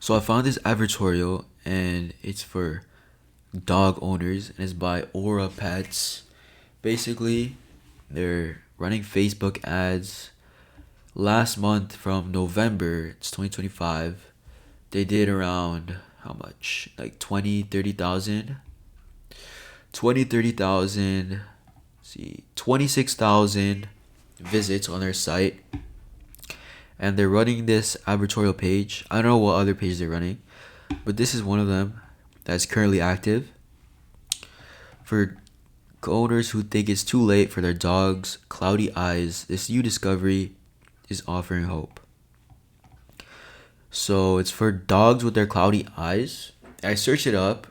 So I found this advertorial, and it's for dog owners, and it's by Aura Pets. Basically, they're running Facebook ads last month from November, it's 2025. They did around how much? Like 20, 30,000. 20, 30,000. See, 26,000 visits on their site. And they're running this advertorial page. I don't know what other page they're running, but this is one of them that's currently active for owners who think it's too late for their dog's cloudy eyes. This new discovery is offering hope. So it's for dogs with their cloudy eyes. I searched it up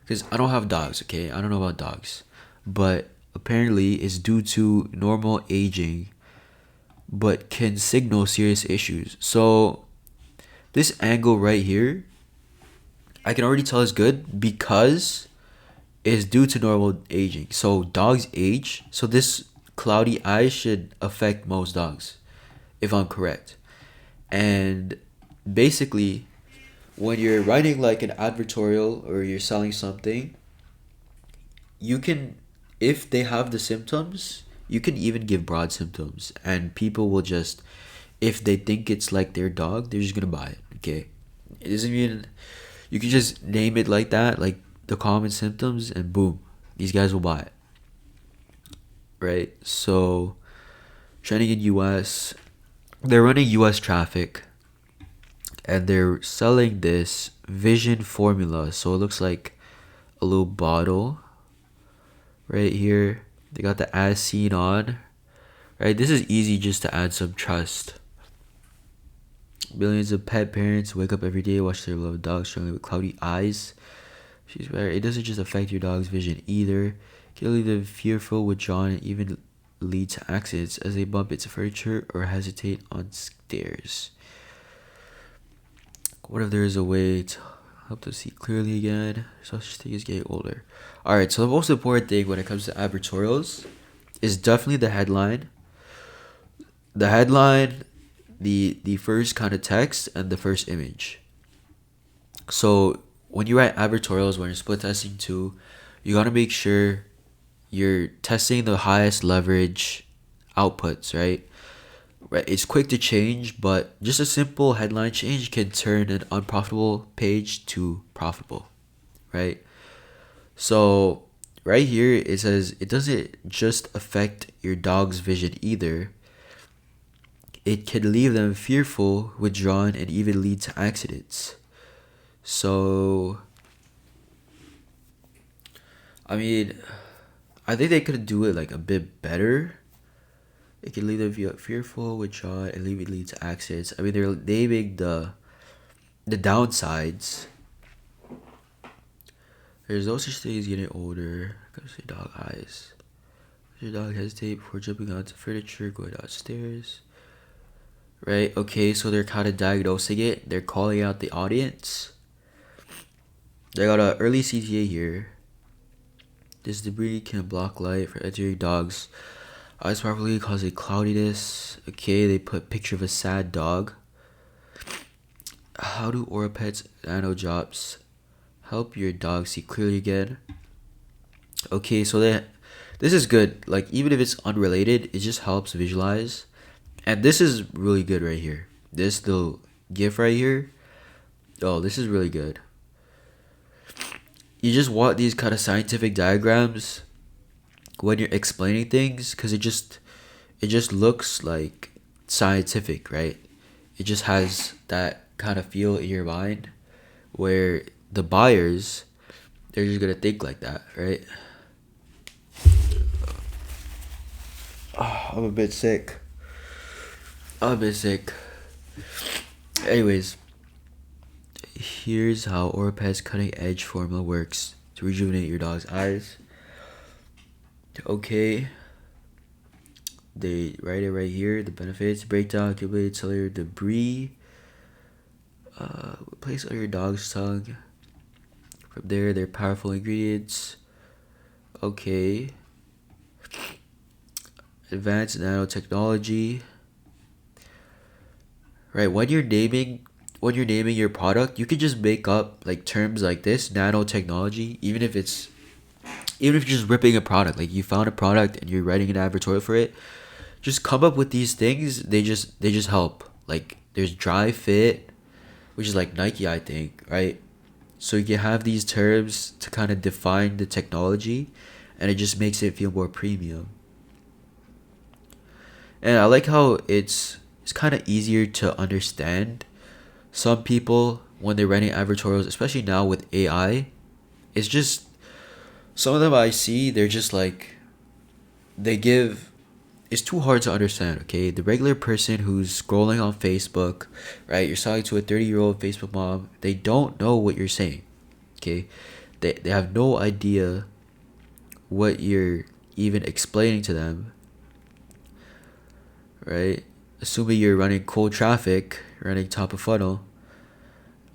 because I don't have dogs, okay? I don't know about dogs. But apparently it's due to normal aging, but can signal serious issues. So this angle right here, I can already tell is good because it's due to normal aging. So dogs age. So this cloudy eye should affect most dogs, if I'm correct. And basically, when you're writing like an advertorial or you're selling something, you can, if they have the symptoms, you can even give broad symptoms, and people will just, if they think it's like their dog, they're just gonna buy it. Okay, it doesn't mean you can just name it like that, like the common symptoms, and boom, these guys will buy it, right? So trending in US, they're running US traffic, and they're selling this vision formula. So it looks like a little bottle right here. They got the as seen on, right? This is easy just to add some trust. Millions of pet parents wake up every day, watch their beloved dog struggling with cloudy eyes. She's right. It doesn't just affect your dog's vision either. It can leave them fearful, withdrawn, and even lead to accidents as they bump into furniture or hesitate on stairs. What if there is a way to help them see clearly again? Such thing is getting older. Alright, so the most important thing when it comes to advertorials is definitely the headline. The headline, the first kind of text, and the first image. So when you write advertorials, when you're split testing too, you gotta make sure you're testing the highest leverage outputs, right? Right, it's quick to change, but just a simple headline change can turn an unprofitable page to profitable, right? So right here it says it doesn't just affect your dog's vision either. It can leave them fearful, withdrawn, and even lead to accidents. So I mean, I think they could do it like a bit better. It can leave them fearful, withdrawn, and even lead to accidents. I mean, they're naming the downsides. There's no such thing as getting older. Gotta say dog eyes. Does your dog hesitate before jumping onto furniture, going downstairs? Right? Okay, so they're kind of diagnosing it. They're calling out the audience. They got an early CTA here. This debris can block light from entering dogs' eyes properly, causing cloudiness. Okay, they put picture of a sad dog. How do Aura Pets nano drops help your dog see clearly again? Okay, so this is good. Like, even if it's unrelated, it just helps visualize. And this is really good right here. This little GIF right here. Oh, this is really good. You just want these kind of scientific diagrams when you're explaining things, because it just looks like scientific, right? It just has that kind of feel in your mind where the buyers, they're just gonna think like that, right? Oh, I'm a bit sick. Anyways, here's how Orpet's cutting edge formula works to rejuvenate your dog's eyes. Okay, they write it right here. The benefits: breakdown accumulated cellular debris. Place on your dog's tongue. From there, they're powerful ingredients. Okay. Advanced nanotechnology. Right, when you're naming when you're naming your product, you could just make up like terms like this, nanotechnology, even if you're just ripping a product, like you found a product and you're writing an advertorial for it, just come up with these things. They just help. Like there's dry fit, which is like Nike, I think, right? So you can have these terms to kind of define the technology, and it just makes it feel more premium. And I like how it's kind of easier to understand. Some people when they're writing advertorials, especially now with AI, it's just some of them I see they're just like they give it's too hard to understand, okay? The regular person who's scrolling on Facebook, right? You're talking to a 30-year-old Facebook mom, they don't know what you're saying, okay? They have no idea what you're even explaining to them, right? Assuming you're running cold traffic, running top of funnel,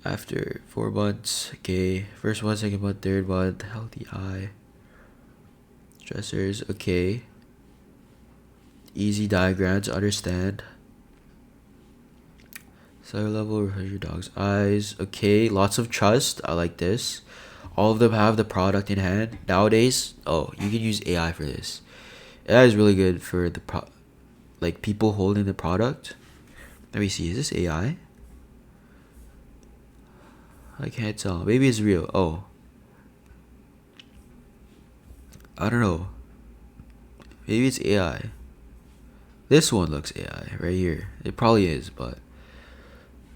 after 4 months, okay? First month, second month, third month, healthy eye, stressors, okay? Easy diagram to understand. Cellular level, refresh your dog's eyes. Okay, lots of trust. I like this. All of them have the product in hand. Nowadays, oh, you can use AI for this. AI is really good for like people holding the product. Let me see. Is this AI? I can't tell. Maybe it's real. Oh, I don't know. Maybe it's AI. This one looks AI right here. It probably is, but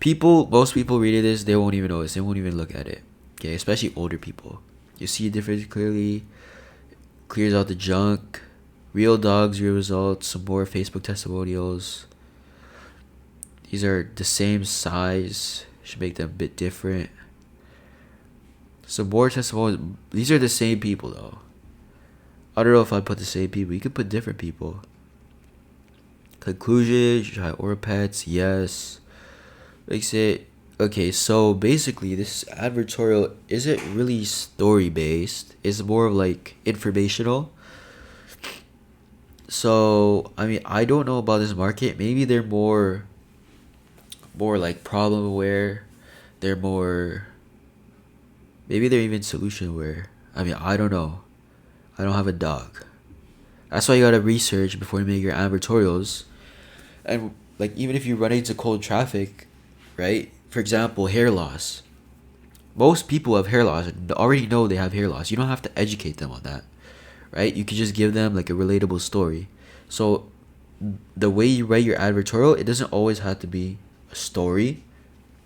most people reading this, they won't even notice. They won't even look at it. Okay, especially older people. You see the difference clearly. Clears out the junk. Real dogs, real results. Some more Facebook testimonials. These are the same size. Should make them a bit different. Some more testimonials. These are the same people though. I don't know if I put the same people. You could put different people. Conclusion. Try Aura Pets. Yes. Makes it okay. So basically, this advertorial isn't really story based. It's more of like informational. So I mean, I don't know about this market. Maybe they're more like problem aware. They're more. Maybe they're even solution aware. I mean, I don't know. I don't have a dog. That's why you gotta research before you make your advertorials. And like even if you run into cold traffic, right? For example, hair loss. Most people have hair loss and already know they have hair loss. You don't have to educate them on that, right? You can just give them like a relatable story. So the way you write your advertorial, it doesn't always have to be a story.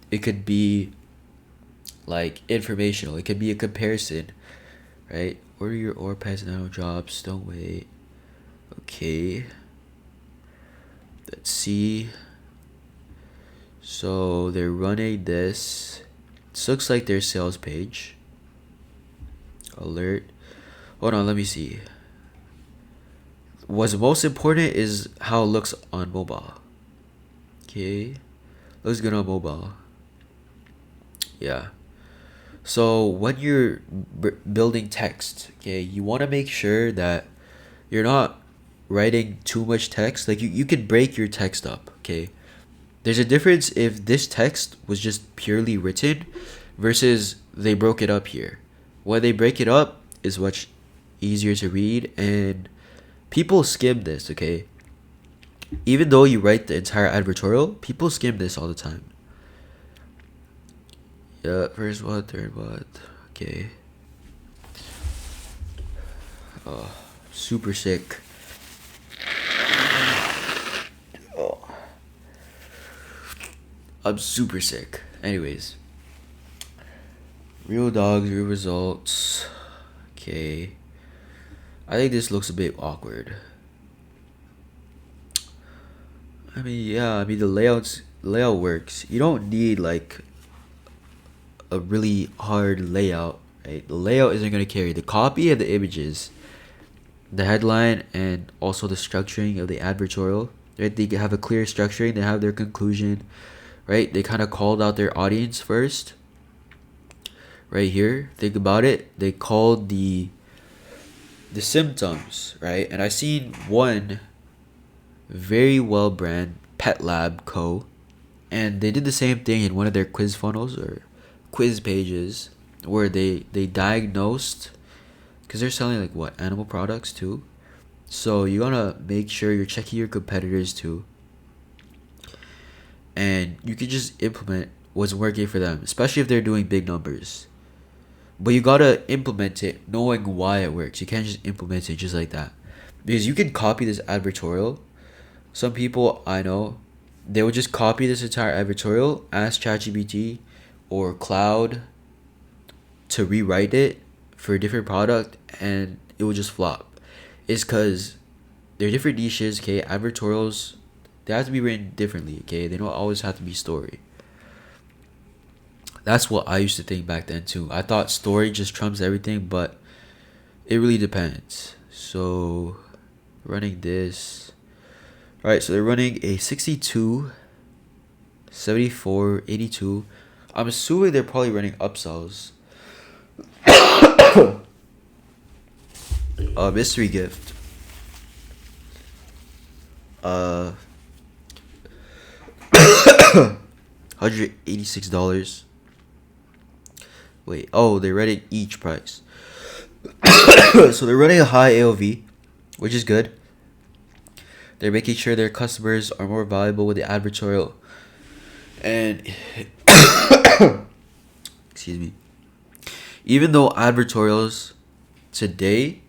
It could be like informational. It could be a comparison, right? Order your Orpaz now drops. Don't wait. Okay. Let's see. So they're running this. This looks like their sales page. Alert. Hold on, let me see. What's most important is how it looks on mobile. Okay. Looks good on mobile. Yeah. So when you're building text, okay, you want to make sure that you're not writing too much text. Like you can break your text up, okay? There's a difference if this text was just purely written versus they broke it up here. When they break it up is much easier to read and people skim this, okay? Even though you write the entire advertorial, people skim this all the time. Yeah, first one, third one. Okay. Oh, super sick. Oh. I'm super sick. Anyways. Real dogs, real results. Okay. I think this looks a bit awkward. I mean, yeah, I mean the layout works. You don't need like a really hard layout, right? The layout isn't gonna carry the copy of the images, the headline, and also the structuring of the advertorial. Right? They have a clear structuring. They have their conclusion, right? They kind of called out their audience first. Right here, think about it. They called the symptoms, right? And I seen one very well brand Pet Lab Co. And they did the same thing in one of their quiz funnels or quiz pages where they diagnosed, because they're selling like what, animal products too. So you gotta make sure you're checking your competitors too, and you can just implement what's working for them, especially if they're doing big numbers. But you gotta implement it knowing why it works. You can't just implement it just like that, because you can copy this advertorial. Some people I know, they would just copy this entire advertorial, ask ChatGPT or Cloud to rewrite it for a different product, and it would just flop. It's because they're different niches, okay? Advertorials, they have to be written differently, okay? They don't always have to be story. That's what I used to think back then too. I thought story just trumps everything, but it really depends. So, running this. Alright, so they're running a 62, 74, 82. I'm assuming they're probably running upsells. Mystery gift. $186. Wait, oh, they're running each price. So they're running a high AOV, which is good. They're making sure their customers are more valuable with the advertorial. And excuse me. Even though advertorials today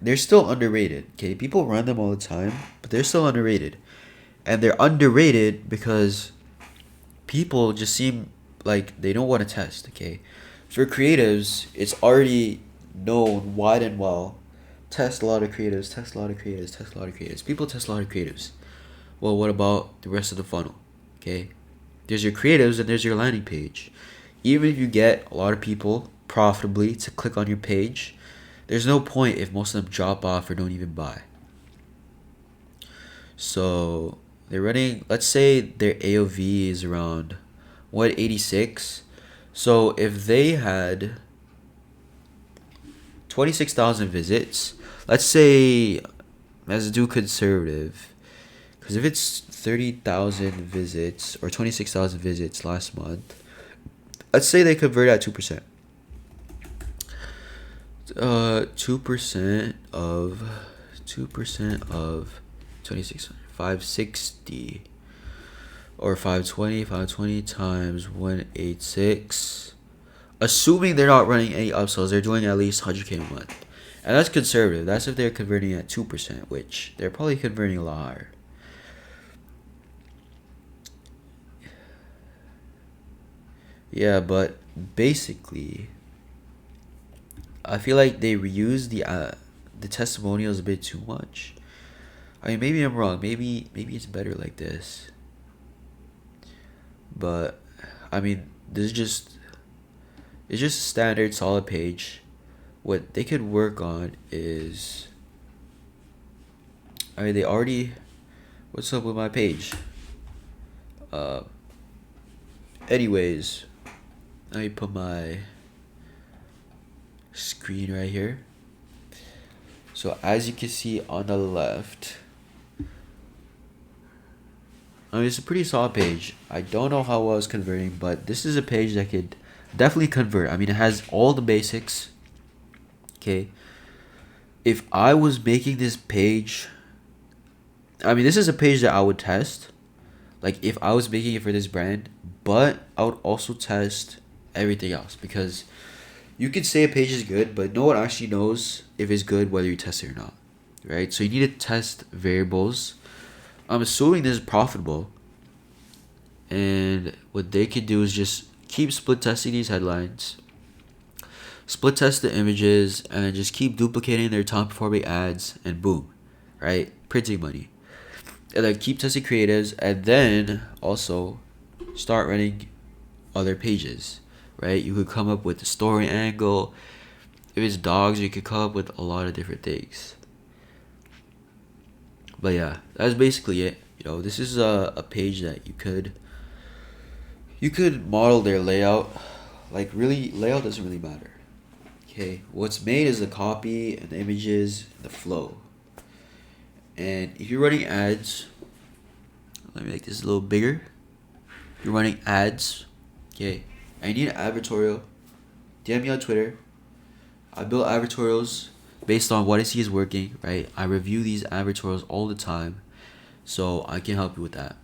they're still underrated. Okay, people run them all the time, but they're still underrated. And they're underrated because people just seem like they don't want to test, okay? For creatives, it's already known wide and well. Test a lot of creatives, test a lot of creatives, test a lot of creatives. People test a lot of creatives. Well, what about the rest of the funnel? Okay? There's your creatives and there's your landing page. Even if you get a lot of people profitably to click on your page, there's no point if most of them drop off or don't even buy. So they're running, let's say their AOV is around 186. So if they had 26,000 visits, let's say, let's do conservative, because if it's 30,000 visits or 26,000 visits last month, let's say they convert at 2%. 2% of 2600, 560, or 520 times 186. Assuming they're not running any upsells, they're doing at least 100K a month. And that's conservative. That's if they're converting at 2%, which they're probably converting a lot higher. Yeah, but basically, I feel like they reuse the testimonials a bit too much. I mean, maybe I'm wrong. Maybe it's better like this. But I mean, it's just a standard solid page. What they could work on is, I mean, they already. What's up with my page? Anyways, let me put my screen right here. So as you can see on the left, I mean, it's a pretty solid page. I don't know how well it's converting, but this is a page that could definitely convert. I mean, it has all the basics. Okay. If I was making this page, I mean, this is a page that I would test. Like, if I was making it for this brand, but I would also test everything else, because you could say a page is good, but no one actually knows if it's good whether you test it or not, right? So you need to test variables. I'm assuming this is profitable, and what they could do is just keep split testing these headlines, split test the images, and just keep duplicating their top performing ads, and boom, right? Printing money. And then keep testing creatives, and then also start running other pages, right? You could come up with the story angle. If it's dogs, you could come up with a lot of different things. But yeah, that's basically it. You know, this is a page that you could model their layout. Like, really, layout doesn't really matter. Okay, what's made is the copy and the images and the flow. And if you're running ads, Let me make this a little bigger. You're running ads. Okay. I need an advertorial. DM me on Twitter. I build advertorials based on what I see is working, right? I review these advertorials all the time, so I can help you with that.